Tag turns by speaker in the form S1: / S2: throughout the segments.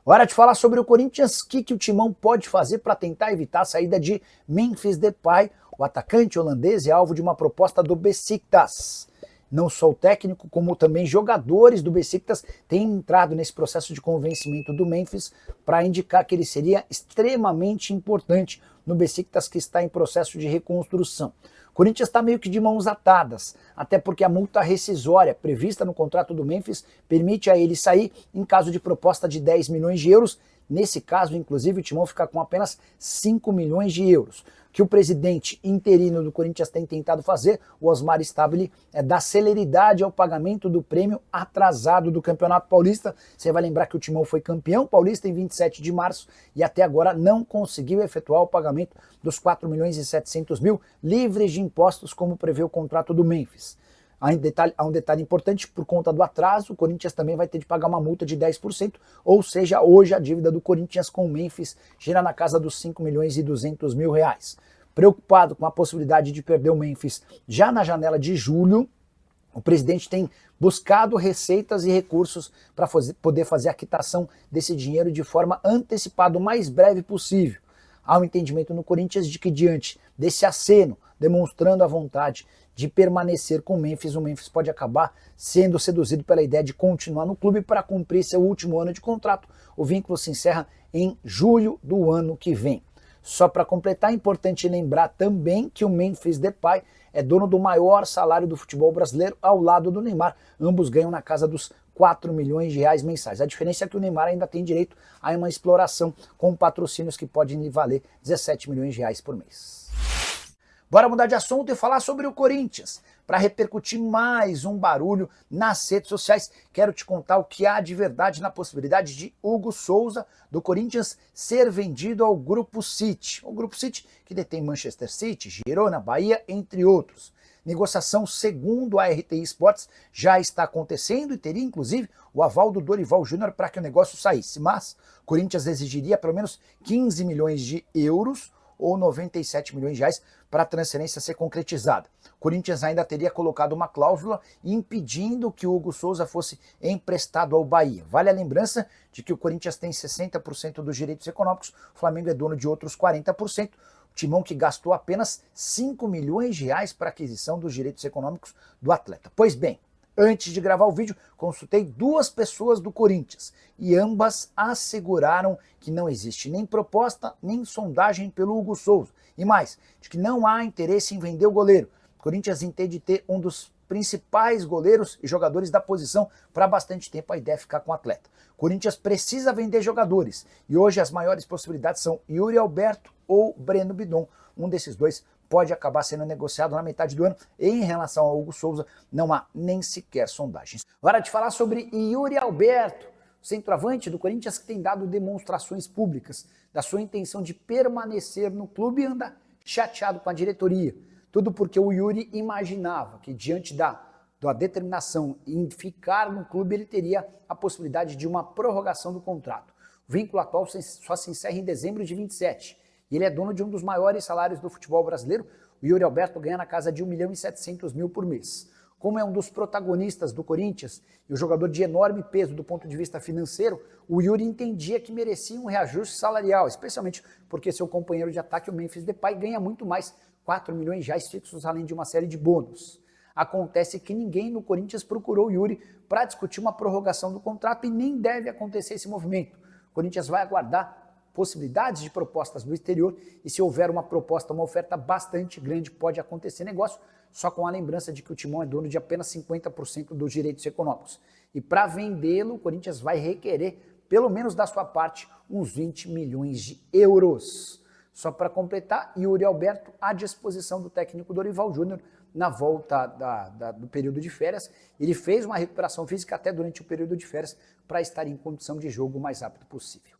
S1: Hora de falar sobre o Corinthians, o que o Timão pode fazer para tentar evitar a saída de Memphis Depay. O atacante holandês é alvo de uma proposta do Besiktas. Não só o técnico, como também jogadores do Besiktas têm entrado nesse processo de convencimento do Memphis para indicar que ele seria extremamente importante no Besiktas, que está em processo de reconstrução. O Corinthians está meio que de mãos atadas, até porque a multa rescisória prevista no contrato do Memphis permite a ele sair em caso de proposta de 10 milhões de euros. Nesse caso, inclusive, o Timão fica com apenas 5 milhões de euros. O que o presidente interino do Corinthians tem tentado fazer, o Osmar Stabile, é dar celeridade ao pagamento do prêmio atrasado do Campeonato Paulista. Você vai lembrar que o Timão foi campeão paulista em 27 de março e até agora não conseguiu efetuar o pagamento dos 4 milhões e 700 mil livres de impostos, como prevê o contrato do Memphis. Há um detalhe importante: por conta do atraso, o Corinthians também vai ter de pagar uma multa de 10%, ou seja, hoje a dívida do Corinthians com o Memphis gira na casa dos 5 milhões e 200 mil reais. Preocupado com a possibilidade de perder o Memphis já na janela de julho, o presidente tem buscado receitas e recursos para poder fazer a quitação desse dinheiro de forma antecipada, o mais breve possível. Há um entendimento no Corinthians de que, diante desse aceno, demonstrando a vontade de permanecer com o Memphis pode acabar sendo seduzido pela ideia de continuar no clube para cumprir seu último ano de contrato. O vínculo se encerra em julho do ano que vem. Só para completar, é importante lembrar também que o Memphis Depay é dono do maior salário do futebol brasileiro ao lado do Neymar. Ambos ganham na casa dos 4 milhões de reais mensais. A diferença é que o Neymar ainda tem direito a uma exploração com patrocínios que podem lhe valer 17 milhões de reais por mês. Bora mudar de assunto e falar sobre o Corinthians. Para repercutir mais um barulho nas redes sociais, quero te contar o que há de verdade na possibilidade de Hugo Souza, do Corinthians, ser vendido ao Grupo City. O Grupo City, que detém Manchester City, Girona, Bahia, entre outros. Negociação, segundo a RTI Sports, já está acontecendo e teria inclusive o aval do Dorival Júnior para que o negócio saísse. Mas o Corinthians exigiria pelo menos 15 milhões de euros ou 97 milhões de reais para a transferência ser concretizada. O Corinthians ainda teria colocado uma cláusula impedindo que o Hugo Souza fosse emprestado ao Bahia. Vale a lembrança de que o Corinthians tem 60% dos direitos econômicos, o Flamengo é dono de outros 40%, o Timão que gastou apenas 5 milhões de reais para a aquisição dos direitos econômicos do atleta. Pois bem, antes de gravar o vídeo, consultei 2 pessoas do Corinthians e ambas asseguraram que não existe nem proposta, nem sondagem pelo Hugo Souza. E mais, de que não há interesse em vender o goleiro. O Corinthians entende ter um dos principais goleiros e jogadores da posição para bastante tempo. A ideia é ficar com o atleta. O Corinthians precisa vender jogadores e hoje as maiores possibilidades são Yuri Alberto ou Breno Bidon. Um desses dois pode acabar sendo negociado na metade do ano. E em relação ao Hugo Souza, não há nem sequer sondagens. Hora de falar sobre Yuri Alberto, centroavante do Corinthians, que tem dado demonstrações públicas da sua intenção de permanecer no clube e anda chateado com a diretoria. Tudo porque o Yuri imaginava que, diante da determinação em ficar no clube, ele teria a possibilidade de uma prorrogação do contrato. O vínculo atual só se encerra em dezembro de 27. E ele é dono de um dos maiores salários do futebol brasileiro. O Yuri Alberto ganha na casa de 1 milhão e 700 mil por mês. Como é um dos protagonistas do Corinthians e o jogador de enorme peso do ponto de vista financeiro, o Yuri entendia que merecia um reajuste salarial, especialmente porque seu companheiro de ataque, o Memphis Depay, ganha muito mais, 4 milhões de reais fixos, além de uma série de bônus. Acontece que ninguém no Corinthians procurou o Yuri para discutir uma prorrogação do contrato e nem deve acontecer esse movimento. O Corinthians vai aguardar possibilidades de propostas do exterior e, se houver uma proposta, uma oferta bastante grande, pode acontecer negócio, só com a lembrança de que o Timão é dono de apenas 50% dos direitos econômicos. E para vendê-lo, o Corinthians vai requerer, pelo menos da sua parte, uns 20 milhões de euros. Só para completar, Yuri Alberto à disposição do técnico Dorival Júnior na volta do período de férias. Ele fez uma recuperação física até durante o período de férias para estar em condição de jogo o mais rápido possível.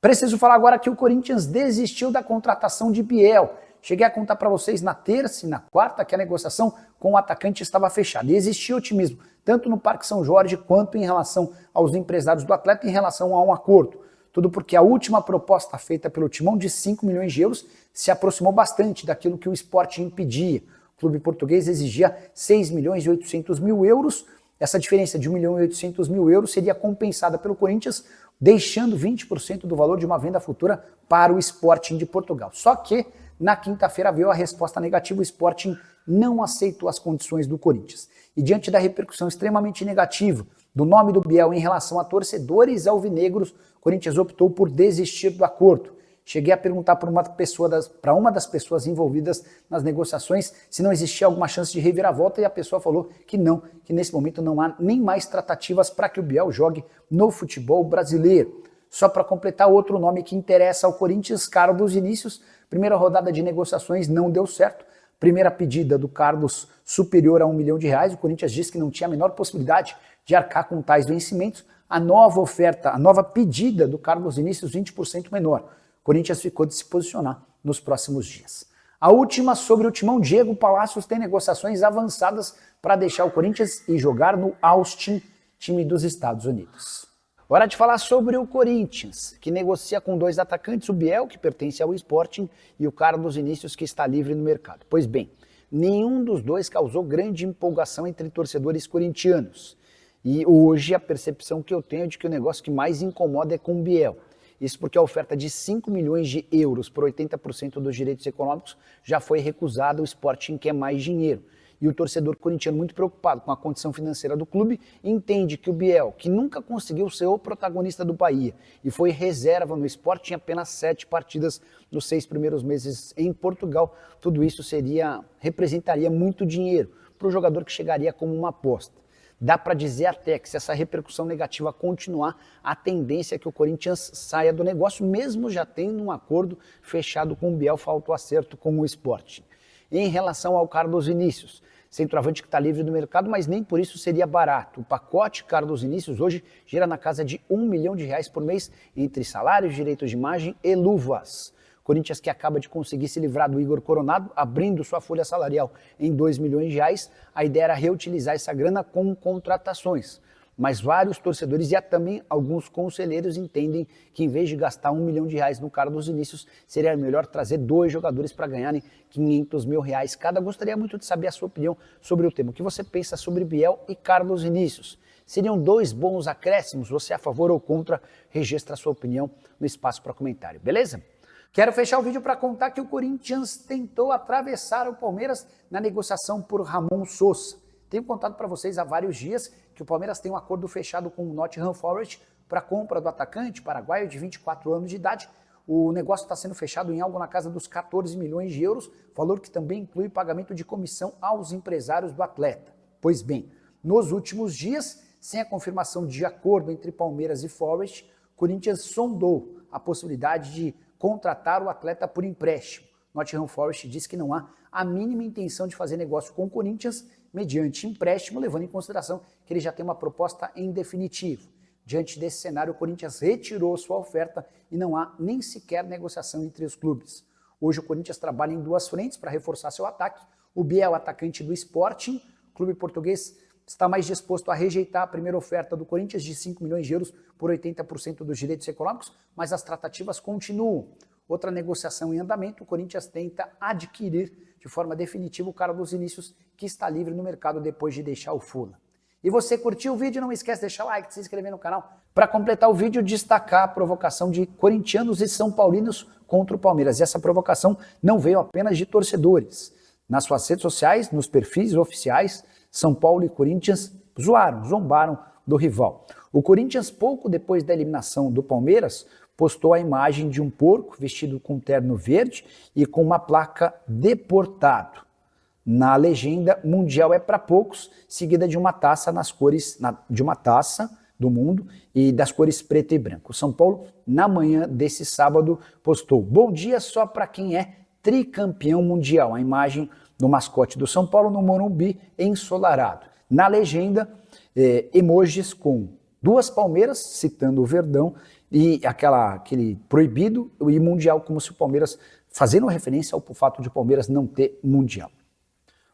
S1: Preciso falar agora que o Corinthians desistiu da contratação de Biel. Cheguei a contar para vocês na terça e na quarta que a negociação com o atacante estava fechada. E existia otimismo, tanto no Parque São Jorge quanto em relação aos empresários do atleta em relação a um acordo. Tudo porque a última proposta feita pelo Timão de 5 milhões de euros se aproximou bastante daquilo que o Sport impedia. O clube português exigia 6 milhões e 800 mil euros. Essa diferença de 1 milhão e 800 mil euros seria compensada pelo Corinthians deixando 20% do valor de uma venda futura para o Sporting de Portugal. Só que, na quinta-feira, veio a resposta negativa, o Sporting não aceitou as condições do Corinthians. E diante da repercussão extremamente negativa do nome do Biel em relação a torcedores alvinegros, o Corinthians optou por desistir do acordo. Cheguei a perguntar para uma das pessoas envolvidas nas negociações se não existia alguma chance de reviravolta e a pessoa falou que não, que nesse momento não há nem mais tratativas para que o Biel jogue no futebol brasileiro. Só para completar, outro nome que interessa ao Corinthians, Carlos Vinícius. Primeira rodada de negociações não deu certo. Primeira pedida do Carlos superior a R$1 milhão. O Corinthians disse que não tinha a menor possibilidade de arcar com tais vencimentos. A nova oferta, a nova pedida do Carlos Vinícius, 20% menor. O Corinthians ficou de se posicionar nos próximos dias. A última sobre o Timão, Diego Palacios tem negociações avançadas para deixar o Corinthians e jogar no Austin, time dos Estados Unidos. Hora de falar sobre o Corinthians, que negocia com 2 atacantes, o Biel, que pertence ao Sporting, e o Carlos Vinícius, que está livre no mercado. Pois bem, nenhum dos dois causou grande empolgação entre torcedores corintianos. E hoje a percepção que eu tenho é de que o negócio que mais incomoda é com o Biel. Isso porque a oferta de 5 milhões de euros por 80% dos direitos econômicos já foi recusada, o Sporting quer mais dinheiro. E o torcedor corintiano, muito preocupado com a condição financeira do clube, entende que o Biel, que nunca conseguiu ser o protagonista do Bahia e foi reserva no Sport, tinha apenas 7 partidas nos 6 primeiros meses em Portugal, tudo isso representaria muito dinheiro para o jogador que chegaria como uma aposta. Dá para dizer até que se essa repercussão negativa continuar, a tendência é que o Corinthians saia do negócio, mesmo já tendo um acordo fechado com o Biel, falta o acerto com o Sporting. Em relação ao Carlos Vinícius, centroavante que está livre do mercado, mas nem por isso seria barato. O pacote Carlos Vinícius hoje gira na casa de R$1 milhão por mês, entre salários, direitos de imagem e luvas. Corinthians, que acaba de conseguir se livrar do Igor Coronado, abrindo sua folha salarial em R$2 milhões, a ideia era reutilizar essa grana com contratações. Mas vários torcedores e também alguns conselheiros entendem que em vez de gastar R$1 milhão no Carlos Vinícius, seria melhor trazer 2 jogadores para ganharem R$500 mil cada. Gostaria muito de saber a sua opinião sobre o tema. O que você pensa sobre Biel e Carlos Vinícius? Seriam 2 bons acréscimos? Você é a favor ou contra? Registra a sua opinião no espaço para comentário, beleza? Quero fechar o vídeo para contar que o Corinthians tentou atravessar o Palmeiras na negociação por Ramon Sosa. Tenho contado para vocês há vários dias que o Palmeiras tem um acordo fechado com o Nottingham Forest para a compra do atacante paraguaio de 24 anos de idade. O negócio está sendo fechado em algo na casa dos 14 milhões de euros, valor que também inclui pagamento de comissão aos empresários do atleta. Pois bem, nos últimos dias, sem a confirmação de acordo entre Palmeiras e Forest, o Corinthians sondou a possibilidade de contratar o atleta por empréstimo. Nottingham Forest diz que não há a mínima intenção de fazer negócio com o Corinthians mediante empréstimo, levando em consideração que ele já tem uma proposta em definitivo. Diante desse cenário, o Corinthians retirou sua oferta e não há nem sequer negociação entre os clubes. Hoje o Corinthians trabalha em 2 frentes para reforçar seu ataque. O Biel, atacante do Sporting, o clube português está mais disposto a rejeitar a primeira oferta do Corinthians de 5 milhões de euros por 80% dos direitos econômicos, mas as tratativas continuam. Outra negociação em andamento, o Corinthians tenta adquirir de forma definitiva o Carlos Vinícius, que está livre no mercado depois de deixar o Fulham. E você curtiu o vídeo? Não esquece de deixar o like, de se inscrever no canal. Para completar o vídeo, destacar a provocação de corintianos e são paulinos contra o Palmeiras. E essa provocação não veio apenas de torcedores. Nas suas redes sociais, nos perfis oficiais, São Paulo e Corinthians zombaram do rival. O Corinthians, pouco depois da eliminação do Palmeiras, postou a imagem de um porco vestido com terno verde e com uma placa deportado. Na legenda, Mundial é para poucos, seguida de uma taça nas cores de uma taça do mundo e das cores preto e branco. O São Paulo, na manhã desse sábado, postou: "Bom dia só para quem é tricampeão mundial". A imagem do mascote do São Paulo no Morumbi ensolarado. Na legenda, emojis com 2 palmeiras, citando o Verdão, e aquele proibido e mundial, como se o Palmeiras, fazendo referência ao fato de o Palmeiras não ter mundial.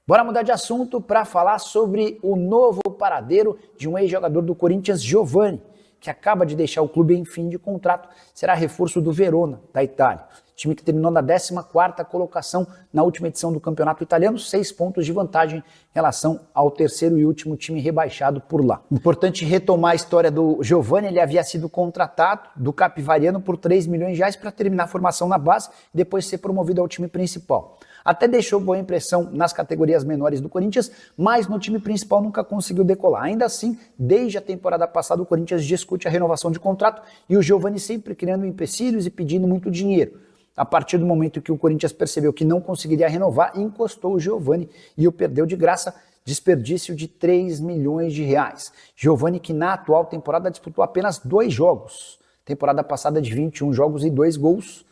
S1: Bora mudar de assunto para falar sobre o novo paradeiro de um ex-jogador do Corinthians, Giovani, que acaba de deixar o clube em fim de contrato, será reforço do Verona, da Itália. Time que terminou na 14ª colocação na última edição do campeonato italiano, 6 pontos de vantagem em relação ao terceiro e último time rebaixado por lá. Importante retomar a história do Giovani, ele havia sido contratado do Capivariano por 3 milhões de reais para terminar a formação na base e depois ser promovido ao time principal. Até deixou boa impressão nas categorias menores do Corinthians, mas no time principal nunca conseguiu decolar. Ainda assim, desde a temporada passada, o Corinthians discute a renovação de contrato e o Giovani sempre criando empecilhos e pedindo muito dinheiro. A partir do momento que o Corinthians percebeu que não conseguiria renovar, encostou o Giovani e o perdeu de graça, desperdício de 3 milhões de reais. Giovani que na atual temporada disputou apenas 2 jogos, temporada passada de 21 jogos e 2 gols.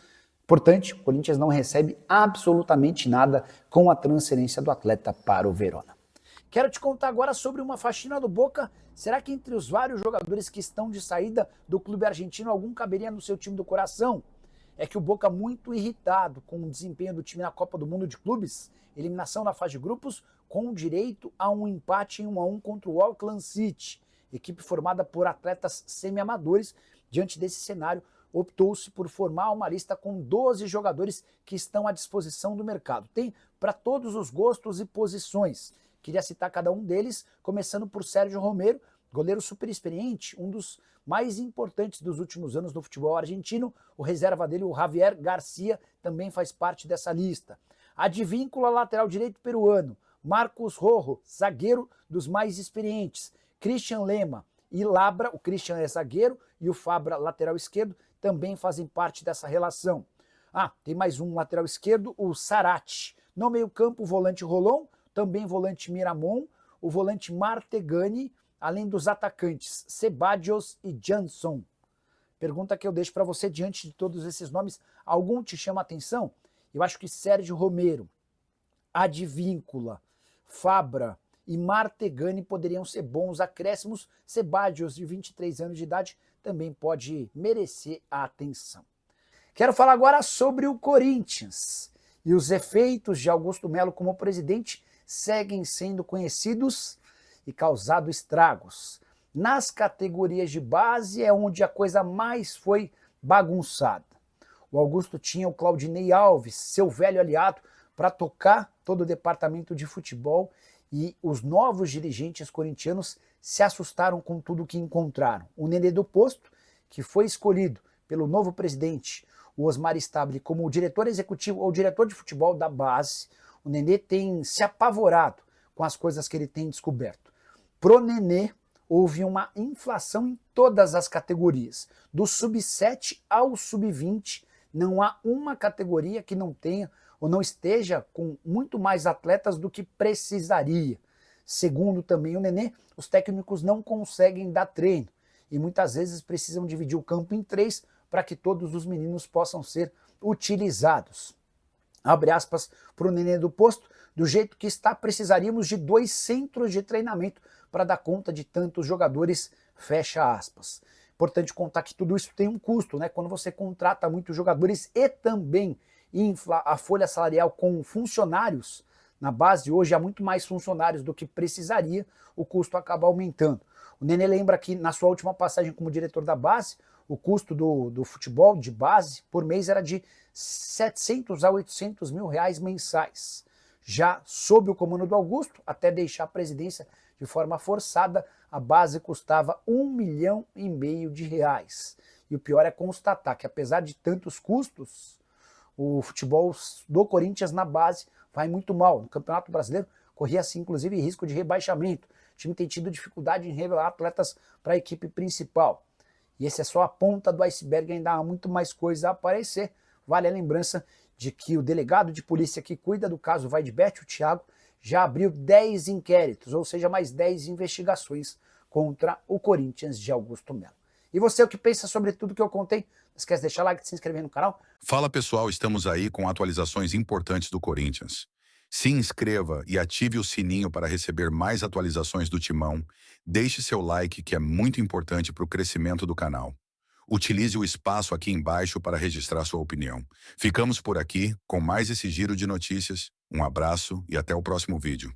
S1: Importante, o Corinthians não recebe absolutamente nada com a transferência do atleta para o Verona. Quero te contar agora sobre uma faxina do Boca. Será que entre os vários jogadores que estão de saída do clube argentino, algum caberia no seu time do coração? É que o Boca, muito irritado com o desempenho do time na Copa do Mundo de Clubes, eliminação na fase de grupos, com direito a um empate em 1-1 contra o Auckland City, equipe formada por atletas semi-amadores. Diante desse cenário, optou-se por formar uma lista com 12 jogadores que estão à disposição do mercado. Tem para todos os gostos e posições. Queria citar cada um deles, começando por Sérgio Romero, goleiro super experiente, um dos mais importantes dos últimos anos do futebol argentino. O reserva dele, o Javier Garcia, também faz parte dessa lista. Advíncula, lateral direito peruano. Marcos Rojo, zagueiro dos mais experientes. Christian Lema e Labra, o Christian é zagueiro e o Fabra, lateral esquerdo, também fazem parte dessa relação. Tem mais um lateral esquerdo, o Sarati. No meio-campo, o volante Rolon, também volante Miramon, o volante Martegani, além dos atacantes Sebadios e Jansson. Pergunta que eu deixo para você diante de todos esses nomes. Algum te chama a atenção? Eu acho que Sérgio Romero, Advíncula, Fabra e Martegani poderiam ser bons acréscimos. Sebadios, de 23 anos de idade, também pode merecer a atenção. Quero falar agora sobre o Corinthians. E os efeitos de Augusto Melo como presidente seguem sendo conhecidos e causado estragos. Nas categorias de base é onde a coisa mais foi bagunçada. O Augusto tinha o Claudinei Alves, seu velho aliado, para tocar todo o departamento de futebol, e os novos dirigentes corintianos se assustaram com tudo que encontraram. O Nenê do Posto, que foi escolhido pelo novo presidente, o Osmar Stabile, como o diretor executivo ou diretor de futebol da base, o Nenê tem se apavorado com as coisas que ele tem descoberto. Pro Nenê, houve uma inflação em todas as categorias. Do sub-7 ao sub-20, não há uma categoria que não tenha ou não esteja com muito mais atletas do que precisaria. Segundo também o Nenê, os técnicos não conseguem dar treino e muitas vezes precisam dividir o campo em 3 para que todos os meninos possam ser utilizados. Abre aspas para o Nenê do Posto, do jeito que está, precisaríamos de 2 centros de treinamento para dar conta de tantos jogadores, fecha aspas. Importante contar que tudo isso tem um custo, né? Quando você contrata muitos jogadores e também infla a folha salarial com funcionários, na base hoje há muito mais funcionários do que precisaria, o custo acaba aumentando. O Nenê lembra que na sua última passagem como diretor da base, o custo do futebol de base por mês era de 700 a 800 mil reais mensais. Já sob o comando do Augusto, até deixar a presidência de forma forçada, a base custava 1,5 milhão de reais. E o pior é constatar que, apesar de tantos custos, o futebol do Corinthians na base vai muito mal. No Campeonato Brasileiro, corria-se inclusive risco de rebaixamento. O time tem tido dificuldade em revelar atletas para a equipe principal. E esse é só a ponta do iceberg, ainda há muito mais coisa a aparecer. Vale a lembrança de que o delegado de polícia que cuida do caso Vaidbet, o Thiago, já abriu 10 inquéritos, ou seja, mais 10 investigações contra o Corinthians de Augusto Melo. E você, o que pensa sobre tudo que eu contei? Não esquece de deixar like e se inscrever no canal.
S2: Fala pessoal, estamos aí com atualizações importantes do Corinthians. Se inscreva e ative o sininho para receber mais atualizações do Timão. Deixe seu like, que é muito importante para o crescimento do canal. Utilize o espaço aqui embaixo para registrar sua opinião. Ficamos por aqui com mais esse giro de notícias. Um abraço e até o próximo vídeo.